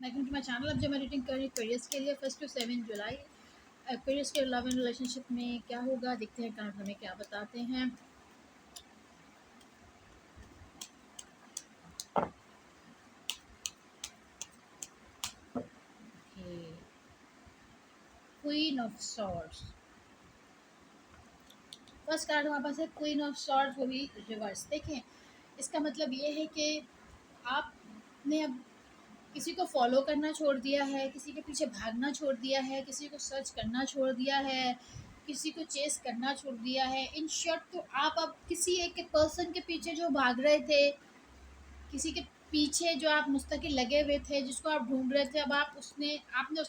Welcome to my channel. अब जब मैं रीडिंग कर रही हूँ क्वेरीज के लिए 1 to 7 जुलाई। क्वेरीज के लव एंड रिलेशनशिप में क्या होगा, देखते हैं कार्ड हमें क्या बताते हैं। Queen of swords. First card हमारे पास है क्वीन ऑफ सॉर्ड्स, वो भी रिवर्स। देखें, इसका मतलब ये है कि आपने अब किसी को फॉलो करना छोड़ दिया है, किसी के पीछे भागना छोड़ दिया है, किसी को सर्च करना छोड़ दिया है, किसी को चेस करना छोड़ दिया है। इन शॉर्ट तो आप अब किसी एक पर्सन के पीछे जो भाग रहे थे, किसी के पीछे जो आप मुस्तकिल लगे हुए थे, जिसको आप ढूंढ रहे थे, अब आप उसने आपने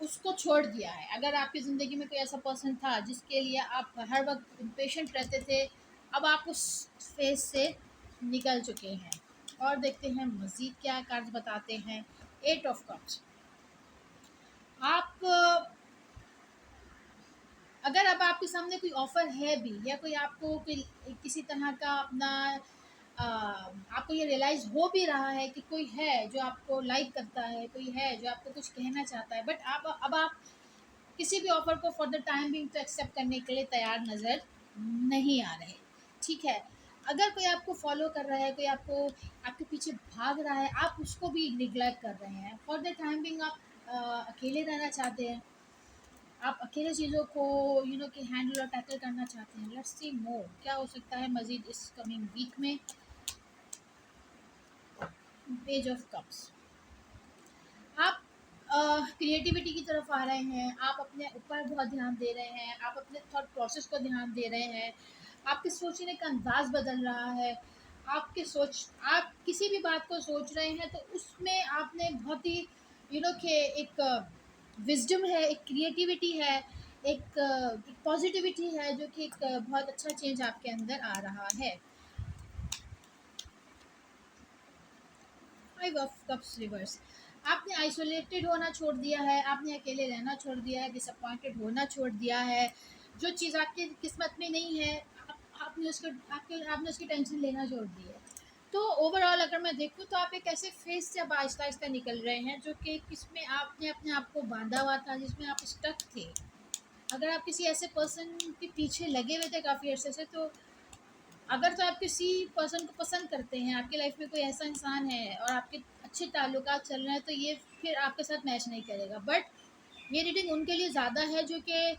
उसको छोड़ दिया है। अगर आपकी ज़िंदगी में कोई ऐसा पर्सन था जिसके लिए आप हर वक्त इम्पेशेंट रहते थे, अब आप उस फेज से निकल चुके हैं। और देखते हैं मज़ीद क्या कार्ड बताते हैं। 8 ऑफ कप्स। आप अगर अब आपके सामने कोई ऑफ़र है भी, या कोई आपको कोई किसी तरह का अपना आपको ये रियलाइज़ हो भी रहा है कि कोई है जो आपको लाइक करता है, कोई है जो आपको कुछ कहना चाहता है, बट आप किसी भी ऑफ़र को फॉर द टाइम बिंग तो एक्सेप्ट करने के लिए तैयार नज़र नहीं आ रहे। ठीक है? अगर कोई आपको फ़ॉलो कर रहा है, कोई आपके पीछे भाग रहा है, आप उसको भी निग्लेक्ट कर रहे हैं। फॉर द टाइम बिंग आप अकेले रहना चाहते हैं। आप अकेले चीज़ों को कि हैंडल और टैकल करना चाहते हैं। लेट्स सी मोर क्या हो सकता है मज़ीद इस कमिंग वीक में। Page of cups. आप क्रिएटिविटी की तरफ आ रहे हैं, आप अपने ऊपर बहुत ध्यान दे रहे हैं, आप अपने थॉट प्रोसेस को ध्यान दे रहे हैं, आपके सोचने का अंदाज बदल रहा है। आप किसी भी बात को सोच रहे हैं तो उसमें आपने बहुत ही कि एक विजडम है, एक क्रिएटिविटी है, एक पॉजिटिविटी है, जो कि एक बहुत अच्छा चेंज आपके अंदर आ रहा है। 5 ऑफ कप्स रिवर्स। आपने आइसोलेटेड होना छोड़ दिया है, आपने अकेले रहना छोड़ दिया है, डिसअपॉइंटेड होना छोड़ दिया है। जो चीज़ आपकी किस्मत में नहीं है, आपने उसकी टेंशन लेना छोड़ दी है। तो ओवरऑल अगर मैं देखूँ तो आप एक ऐसे फेज से अब आहिस्ता आहिस्ता निकल रहे हैं जो कि किसमें आपने अपने आप को बांधा हुआ था, जिसमें आप स्टक थे। अगर आप किसी ऐसे पर्सन के पीछे लगे हुए थे काफ़ी अरसे से, तो अगर तो आप किसी पर्सन को पसंद करते हैं, आपकी लाइफ में कोई ऐसा इंसान है और आपके अच्छे ताल्लुकात चल रहे हैं, तो ये फिर आपके साथ मैच नहीं करेगा। बट ये रीडिंग उनके लिए ज़्यादा है जो कि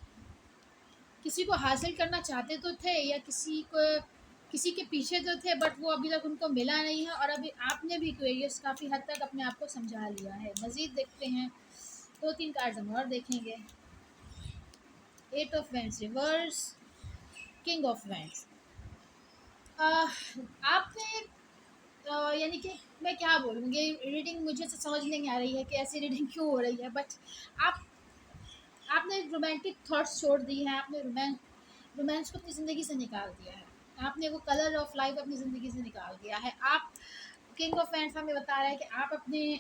किसी को हासिल करना चाहते तो थे, या किसी के पीछे तो थे, बट वो अभी तक उनको मिला नहीं है। और अभी आपने भी क्वेरियस काफ़ी हद तक अपने आप को समझा लिया है। मज़ीद देखते हैं, 2-3 कार्ड्स हम और देखेंगे। 8 of wands reverse, king of wands. आपने यानी कि मैं क्या बोलूँ, ये रीडिंग मुझे तो समझ नहीं आ रही है कि ऐसी रीडिंग क्यों हो रही है। बट आप आपने रोमांटिक थॉट्स छोड़ दी हैं, आपने रोमांस को अपनी ज़िंदगी से निकाल दिया है, आपने वो कलर ऑफ लाइफ अपनी ज़िंदगी से निकाल दिया है। आप किंग ऑफ फैंस हमें बता रहा है कि आप अपने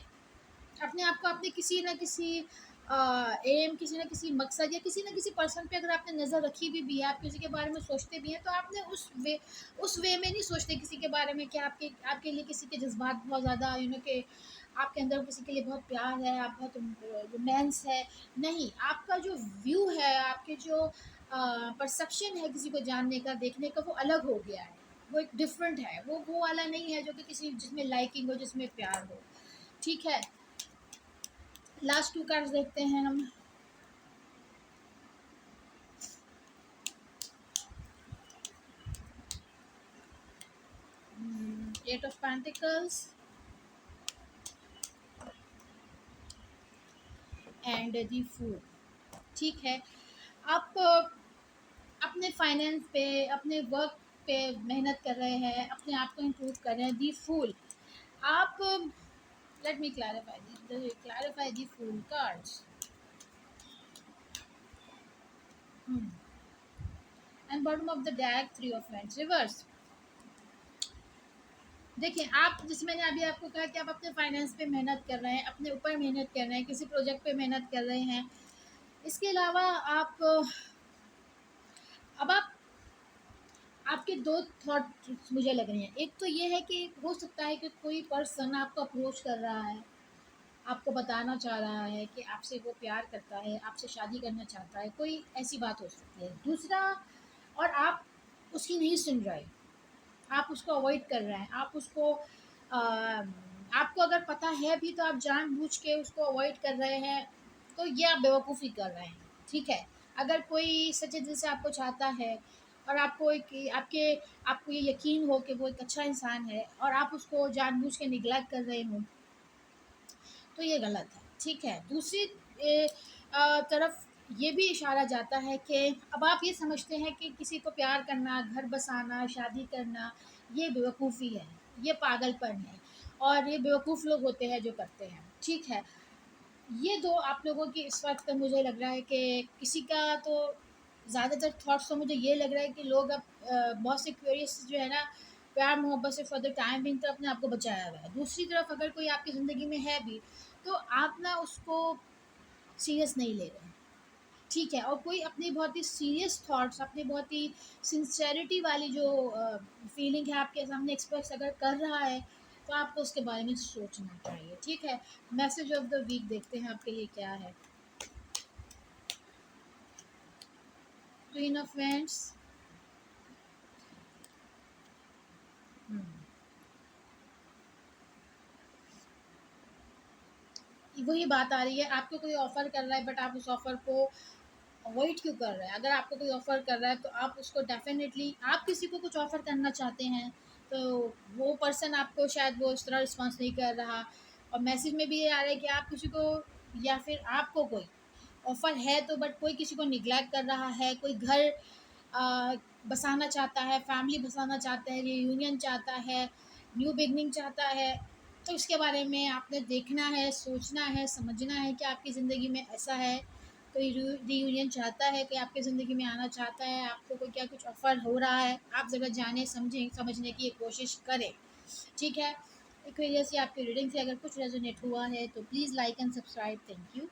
अपने आप को अपने किसी न किसी एम, किसी न किसी मकसद या किसी न किसी पर्सन पे अगर आपने नज़र रखी भी है, आप किसी के बारे में सोचते भी हैं, तो आपने उस वे में नहीं सोचते किसी के बारे में कि आपके आपके लिए किसी के जज्बात बहुत ज़्यादा कि आपके अंदर किसी के लिए बहुत प्यार है, आप बहुत रोमांस है। नहीं, आपका जो व्यू है, आपके जो परसेप्शन है किसी को जानने का, देखने का, वो अलग हो गया है। वो एक डिफरेंट है, वो वाला नहीं है जो कि किसी जिसमें लाइकिंग हो, जिसमें प्यार हो। ठीक है, लास्ट 2 कार्ड्स देखते हैं हम। Eight of pentacles and the fool. ठीक है, आप अपने फाइनेंस पे, अपने वर्क पे मेहनत कर रहे हैं, अपने आप को इम्प्रूव कर रहे हैं। The fool. आप let me clarify the fool cards and bottom of the deck 3 of wands reverse. देखिए, आप जैसे मैंने अभी आपको कहा कि आप अपने फाइनेंस पे मेहनत कर रहे हैं, अपने ऊपर मेहनत कर रहे हैं, किसी प्रोजेक्ट पे मेहनत कर रहे हैं। इसके अलावा आप अब आपके दो थॉट मुझे लग रहे हैं। एक तो ये है कि हो सकता है कि कोई पर्सन आपको अप्रोच कर रहा है, आपको बताना चाह रहा है कि आपसे वो प्यार करता है, आपसे शादी करना चाहता है, कोई ऐसी बात हो सकती है। दूसरा, और आप उसकी नहीं सुन रहे, आप उसको अवॉइड कर रहे हैं, आप उसको आपको अगर पता है भी तो आप जानबूझ के उसको अवॉइड कर रहे हैं, तो ये आप बेवकूफ़ी कर रहे हैं। ठीक है? अगर कोई सच्चे दिल से आपको चाहता है और आपको एक आपके आपको ये यकीन हो कि वो एक अच्छा इंसान है और आप उसको जानबूझ के निगलेक्ट कर रहे हो, तो ये गलत है। ठीक है? दूसरी तरफ ये भी इशारा जाता है कि अब आप ये समझते हैं कि किसी को प्यार करना, घर बसाना, शादी करना, ये बेवकूफ़ी है, ये पागलपन है और ये बेवकूफ़ लोग होते हैं जो करते हैं। ठीक है? ये 2 आप लोगों की इस वक़्त मुझे लग रहा है कि किसी का तो ज़्यादातर थॉट्स तो मुझे ये लग रहा है कि लोग अब बहुत से क्यूरियस जो है ना, प्यार मोहब्बत से फॉर द टाइम बिंग तो अपने आप को बचाया हुआ है। दूसरी तरफ अगर कोई आपकी ज़िंदगी में है भी, तो आप ना उसको सीरियस नहीं ले रहे हैं। ठीक है? और कोई अपनी बहुत ही सीरियस थॉट्स, अपनी बहुत ही सिंसेरिटी वाली जो फीलिंग है आपके सामने एक्सप्रेस अगर कर रहा है, तो आपको उसके बारे में सोचना चाहिए। ठीक है? मैसेज ऑफ द वीक देखते हैं आपके लिए क्या है। Queen of friends. वही बात आ रही है, आपको कोई ऑफ़र कर रहा है बट आप उस ऑफ़र को अवॉइड क्यों कर रहे हैं? अगर आपको कोई ऑफ़र कर रहा है तो आप उसको डेफ़िनेटली, आप किसी को कुछ ऑफ़र करना चाहते हैं, तो वो पर्सन आपको शायद वो इस तरह रिस्पॉन्स नहीं कर रहा, और मैसेज में भी ये आ रहा है कि आप किसी को, या फिर आपको कोई ऑफ़र है तो बट कोई किसी को निग्लेक्ट कर रहा है, कोई घर अ, बसाना चाहता है, फैमिली बसाना चाहता है, रियूनियन चाहता है, न्यू बिगनिंग चाहता है, तो इसके बारे में आपने देखना है, सोचना है, समझना है कि आपकी ज़िंदगी में ऐसा है, कोई रियूनियन चाहता है कि आपकी ज़िंदगी में आना चाहता है, आपको कोई क्या कुछ ऑफ़र हो रहा है, आप ज़रा जानें, समझें, समझने की कोशिश करें। ठीक है? एक वजह से आपकी रीडिंग से अगर कुछ रेजोनेट हुआ है तो please like and subscribe. Thank you.